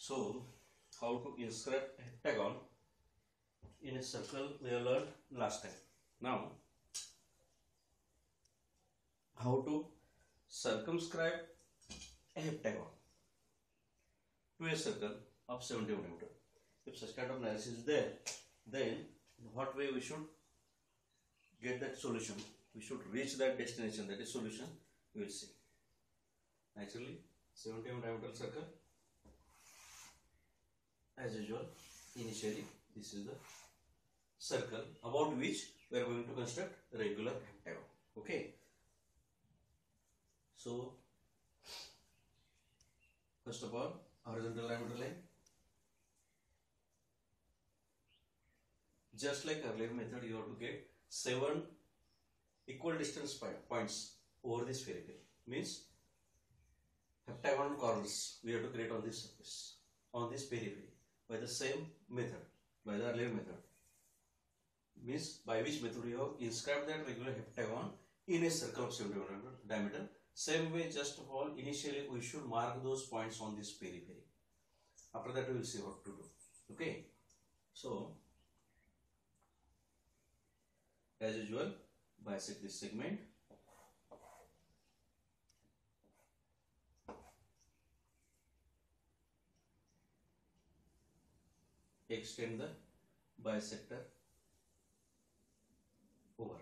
So, how to inscribe a heptagon in a circle we have learned last time. Now, how to circumscribe a heptagon to a circle of 70 mm. If such kind of analysis is there, then in what way we should get that solution? We should reach that destination, that is solution. We will see. Naturally, 70 mm diameter circle. As usual, initially this is the circle about which we are going to construct a regular heptagon. Okay. So, first of all, horizontal diameter line. Just like earlier method, you have to get 7 equal distance points over this periphery. Means heptagon corners we have to create on this surface, on this periphery, by the same method, by the earlier method. Means by which method you have inscribed that regular heptagon in a circle of 70 mm diameter. Same way, just of all, initially we should mark those points on this periphery. After that we will see what to do. Okay. So, as usual, bisect this segment. Extend the bisector over.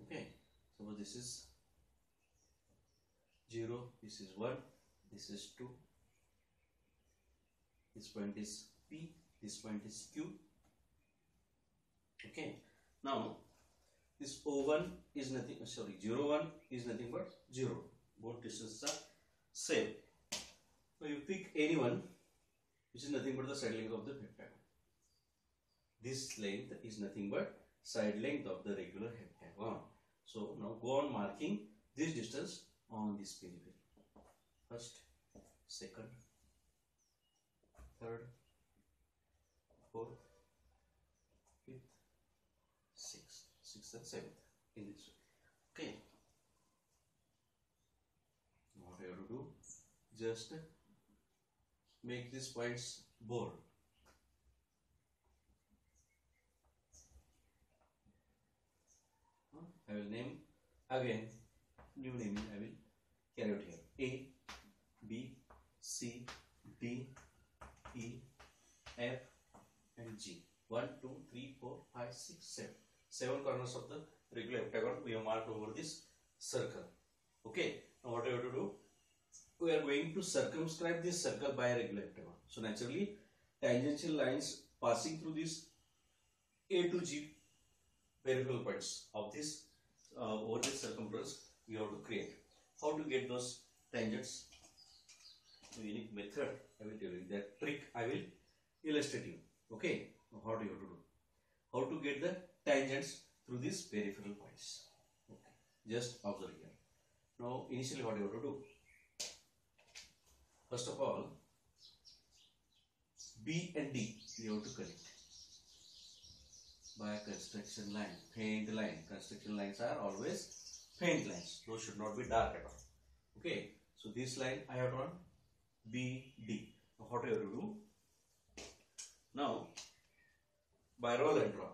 Okay, suppose this is 0, this is 1, this is 2, this point is P, this point is Q. Okay, now this O1 is nothing, 0, 1 is nothing but 0. Both distances are same. So you pick any one which is nothing but the side length of the heptagon. This length is nothing but side length of the regular heptagon. So now go on marking this distance on this periphery. First, second, third, fourth, fifth, sixth and seventh in this way. Okay. What you have to do? Just make these points bold. I will name again, new naming I will carry out here. A, B, C, D, E, F and G. 1, 2, 3, 4, 5, 6, 7. 7 corners of the regular heptagon we have marked over this circle. Okay. Now what I have to do? We are going to circumscribe this circle by a regular heptagon. So naturally, tangential lines passing through this A to G peripheral points of this over this circumference we have to create. How to get those tangents? So unique method I will tell you. That trick I will illustrate you. Okay. Now how do you have to do? How to get the tangents through these peripheral points? Okay. Just observe here. Now initially what you have to do? First of all, B and D you have to connect by a construction line, faint line. Construction lines are always faint lines. Those should not be dark at all. Okay. So this line I have drawn B, D. Now what I have to do? Now by roll and draw,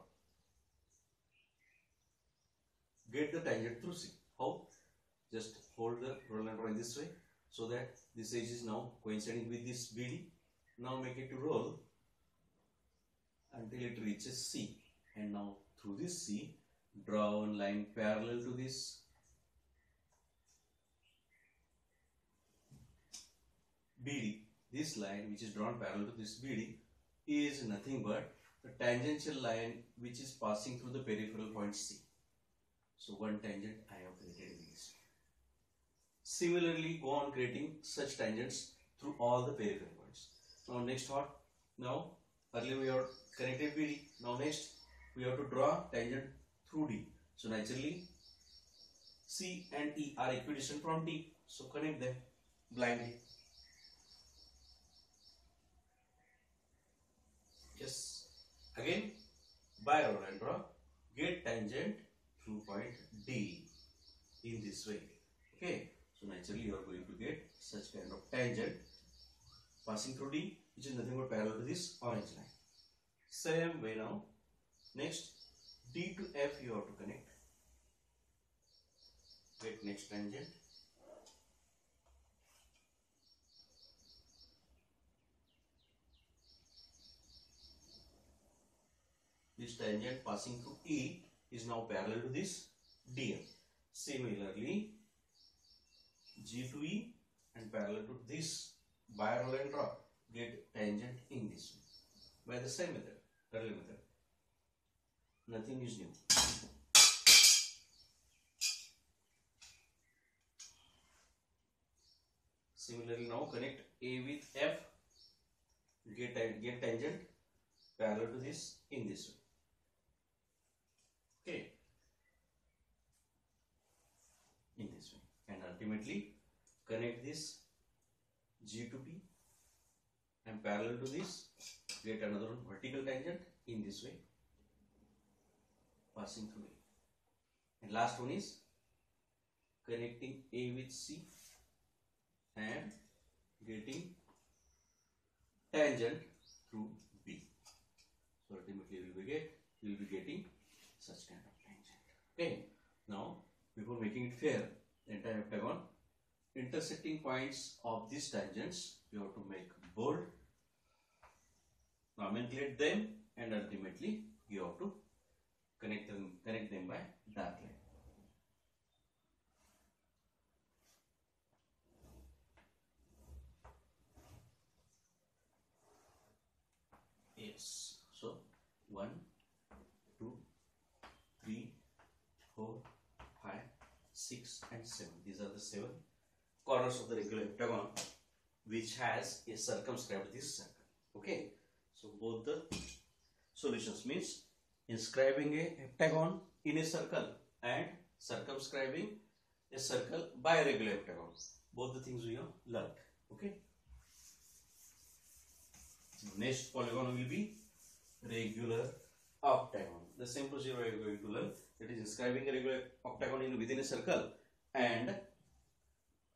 get the tangent through C. How? Just hold the roll and draw in this way, so that this edge is now coinciding with this BD. Now make it to roll until it reaches C. And now through this C, draw one line parallel to this BD. This line which is drawn parallel to this BD is nothing but the tangential line which is passing through the peripheral point C. So one tangent I have created in this. Similarly, go on creating such tangents through all the peripheral points. Now next what? Now earlier we have connected BD. Now next we have to draw tangent through D. So naturally C and E are equidistant from D. So connect them blindly. Yes. Again by roll and draw, get tangent through point D in this way. Okay. So naturally you are going to get such kind of tangent passing through D, which is nothing but parallel to this orange line. Same way now. Next, D to F you have to connect. Get next tangent. This tangent passing through E is now parallel to this DM. Similarly, G to E and parallel to this bilateral line draw, get tangent in this way by the same method, early method. Nothing is new. Similarly, now connect A with F, get tangent parallel to this in this way. Okay, in this way, and ultimately connect this G to P and parallel to this, get another one vertical tangent in this way passing through A. And last one is connecting A with C and getting tangent through B. So ultimately we will be getting such kind of tangent. Okay. Now before making it fair, the entire heptagon, intersecting points of these tangents you have to make bold, nomenclate them, and ultimately you have to connect them by dark line. Yes. So 1, 2, 3, 4, 5, 6 and 7. These are the 7 corners of the regular heptagon which has a circumscribed this circle. Okay. So both the solutions means inscribing a heptagon in a circle and circumscribing a circle by a regular heptagon. Both the things we have learned. Okay. Next polygon will be regular octagon. The same procedure we are going to learn. That is inscribing a regular octagon within a circle and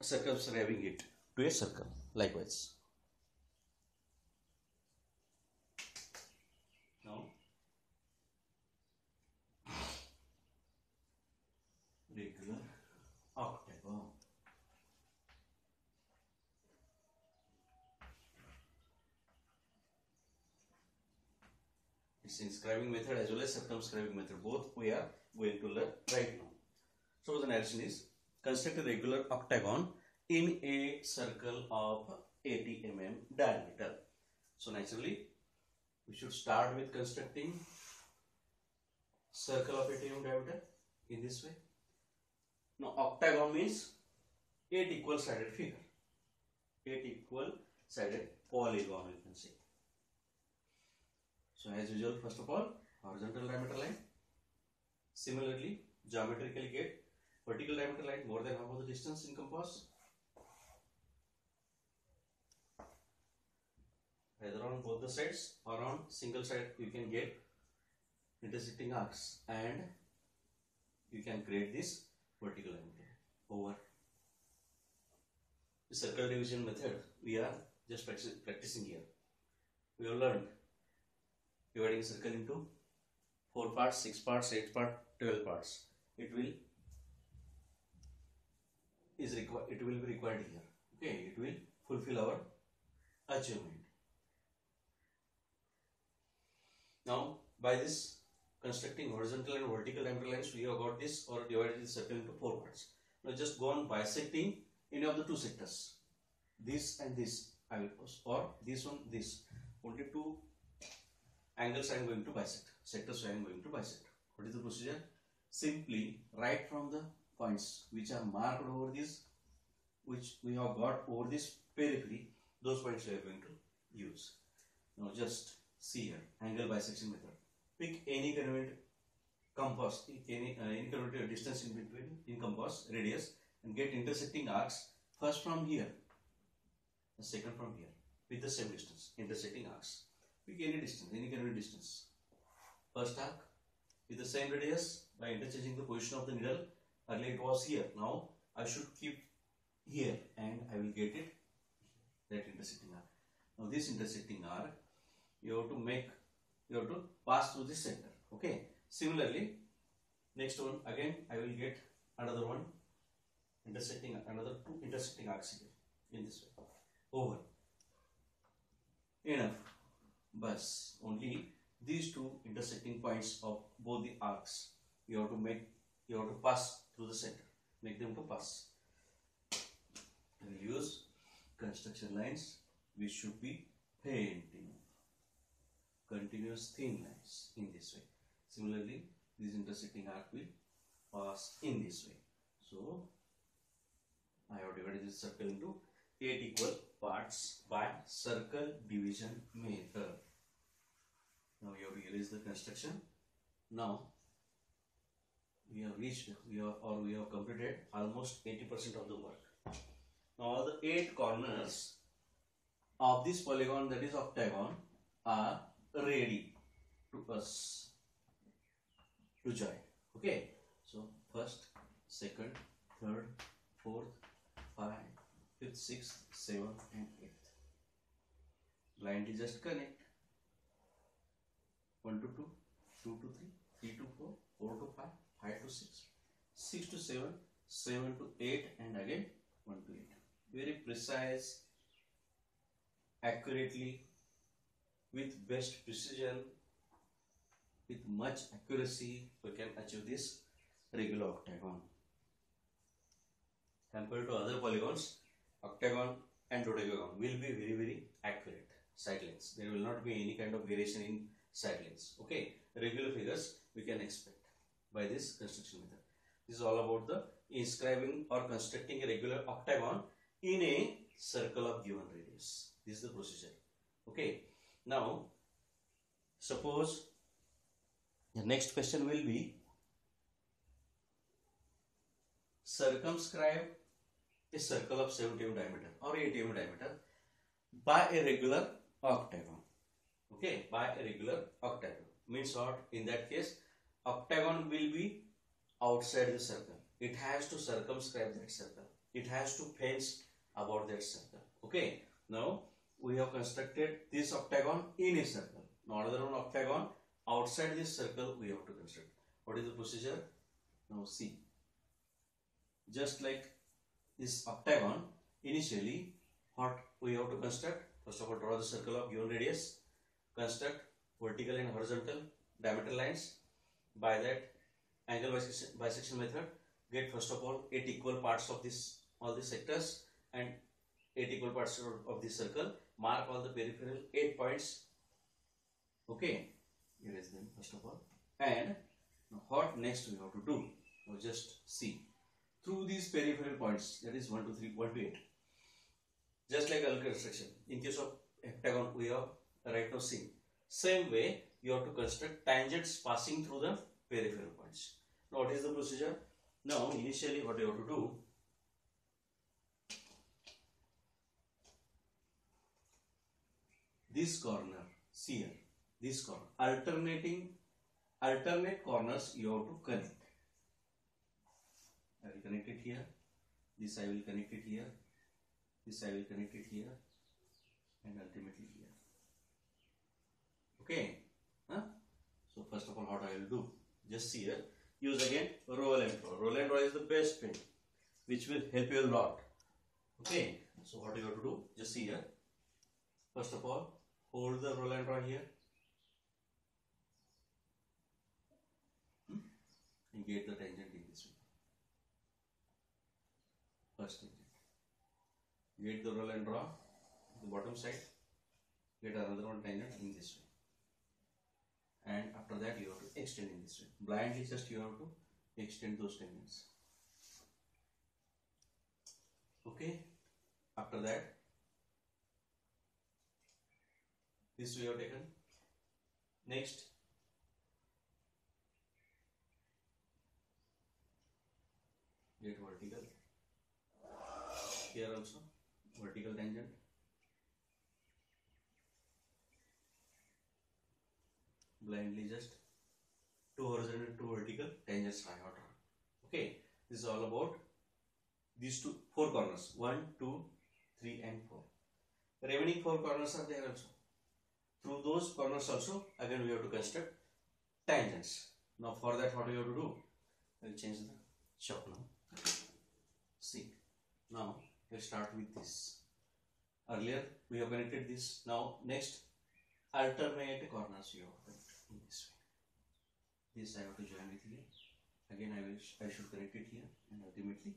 circumscribing it to a circle. Likewise. Now, regular octagon. It's inscribing method as well as circumscribing method. Both we are going to learn right now. So the narration is, construct a regular octagon in a circle of 80 mm diameter. So naturally, we should start with constructing circle of 80 mm diameter in this way. Now octagon means 8 equal sided figure, 8 equal sided polygon you can say. So as usual, first of all, horizontal diameter line. Similarly, geometrically get vertical diameter line more than half of the distance in compass. Either on both the sides or on single side you can get intersecting arcs and you can create this vertical diameter over. The circle division method we are just practicing here. We have learned dividing circle into 4 parts, 6 parts, 8 parts, 12 parts. It will be required here. Okay, it will fulfill our achievement. Now, by this constructing horizontal and vertical diameter lines, we have got this or divided this circle into 4 parts. Now, just go on bisecting any of the 2 sectors. This and this I will post, or this one, this. Only 2 angles I am going to bisect. Sectors I am going to bisect. What is the procedure? Simply write from the points which are marked over this, which we have got over this periphery, those points we are going to use. Now just see here, angle bisection method. Pick any convenient compass, any convenient distance in between, in compass, radius, and get intersecting arcs first from here, the second from here, with the same distance, intersecting arcs. Pick any distance, any convenient distance. First arc with the same radius by interchanging the position of the needle. Earlier it was here. Now I should keep here and I will get it that intersecting arc. Now this intersecting arc you have to pass through the center. Okay. Similarly, next one again I will get another one intersecting another two intersecting arcs here in this way. Over. Enough. Bus. Only these two intersecting points of both the arcs you have to pass through the center. Make them to pass. We will use construction lines which should be painting. Continuous thin lines in this way. Similarly, this intersecting arc will pass in this way. So, I have divided this circle into 8 equal parts by circle division method. Now, you have to realize the construction. Now, we have completed almost 80% of the work. Now, all the 8 corners of this polygon, that is octagon, are ready to us to join. Okay, so first, second, third, fourth, 5, 5th, 6th, 7th and 8th. Blindly just connect 1 to 2, 2 to 3, 3 to 4, 4 to 5, 5 to 6, 6 to 7, 7 to 8 and again 1 to 8. Very precise, accurately, with best precision, with much accuracy, we can achieve this regular octagon. Compared to other polygons, octagon and dodecagon will be very, very accurate side lines. There will not be any kind of variation in side lines. Okay, regular figures we can expect by this construction method. This is all about the inscribing or constructing a regular octagon in a circle of given radius. This is the procedure. Okay. Now, suppose the next question will be circumscribe a circle of 70 mm diameter or 80 mm diameter by a regular octagon. Okay, by a regular octagon. Means what? In that case, octagon will be outside the circle. It has to circumscribe that circle. It has to fence about that circle. Okay. Now, we have constructed this octagon in a circle. Now, another one octagon outside this circle we have to construct. What is the procedure? Now, see. Just like this octagon, initially, what we have to construct? First of all, draw the circle of given radius. Construct vertical and horizontal diameter lines. By that angle bisection method, get first of all 8 equal parts of this all these sectors and 8 equal parts of this circle. Mark all the peripheral 8 points. Okay, erase them first of all. And now what next we have to do? Now just see through these peripheral points, that is 1 to 3, 1 to 8. Just like other construction, in case of heptagon we have right now seen. Same way you have to construct tangents passing through the peripheral points. Now what is the procedure? Now initially what you have to do? This corner, see here, this corner, alternate corners you have to connect. I will connect it here, this I will connect it here, this I will connect it here, and ultimately here. Okay, huh? So first of all what I will do, just see here, use again roll and draw. Roll and draw is the best pen which will help you a lot. Okay, so what you have to do, just see here, first of all hold the roll and draw here and get the tangent in this way. First tangent. Get the roll and draw the bottom side. Get another one tangent in this way. And after that you have to extend in this way. Blindly just you have to extend those tangents. Okay. After that, this we have taken. Next, get vertical. Here also vertical tangent. Blindly just two horizontal, two vertical tangents I have drawn. Okay, this is all about these four corners, 1, 2, 3 and 4. Remaining four corners are there also. Through those corners also, again we have to construct tangents. Now for that, what we have to do? I'll change the chalk now. See, now we'll start with this. Earlier we have connected this. Now next, alternate corners you have to connect in this way. This I have to join with here. Again I should connect it here and ultimately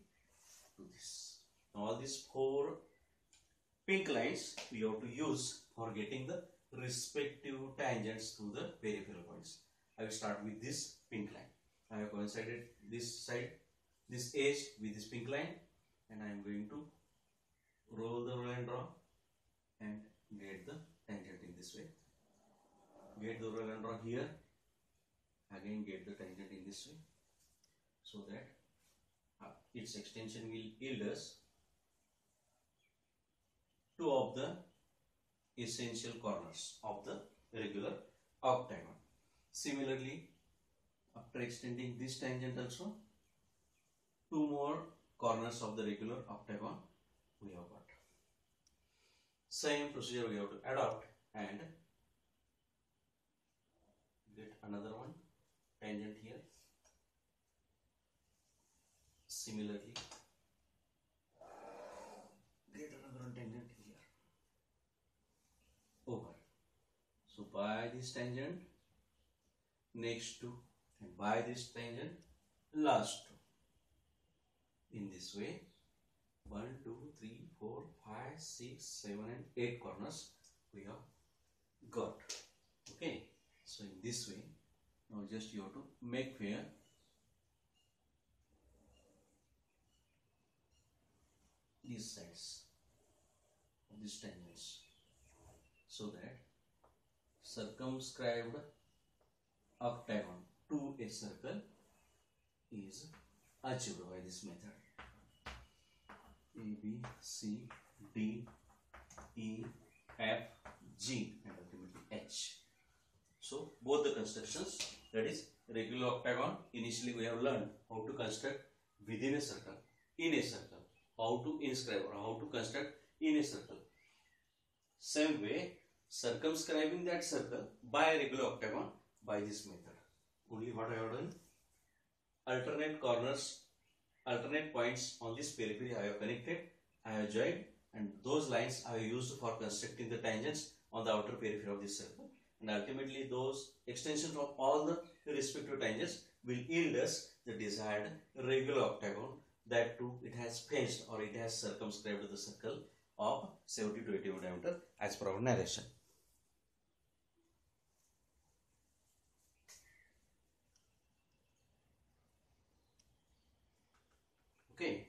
to this. Now all these four pink lines we have to use for getting the respective tangents to the peripheral points. I will start with this pink line. I have coincided this side, this edge with this pink line, and I am going to roll the roll and draw and get the tangent in this way. Get the roll and draw here, again get the tangent in this way, so that its extension will yield us two of the essential corners of the regular octagon. Similarly, after extending this tangent also, two more corners of the regular octagon we have got. Same procedure we have to adopt and get another one tangent here. Similarly, get another one tangent here. Over. So by this tangent, next two, and by this tangent, last two. In this way, 1, 2, 3, 4, 5, 6, 7 and 8 corners we have got. Okay. So in this way, now just you have to make fair these sides of these tangents, so that circumscribed octagon to a circle is achieved by this method. A, B, C, D, E, F, G and ultimately H. So both the constructions, that is regular octagon, initially we have learned how to construct within a circle, in a circle, how to inscribe or how to construct in a circle. Same way, circumscribing that circle by a regular octagon by this method. Only what I have done, alternate corners, alternate points on this periphery I have connected, I have joined, and those lines I have used for constructing the tangents on the outer periphery of this circle. And ultimately those extensions of all the respective tangents will yield us the desired regular octagon. That too, it has fenced or it has circumscribed the circle of 70 to 80 mm diameter as per our narration. Okay.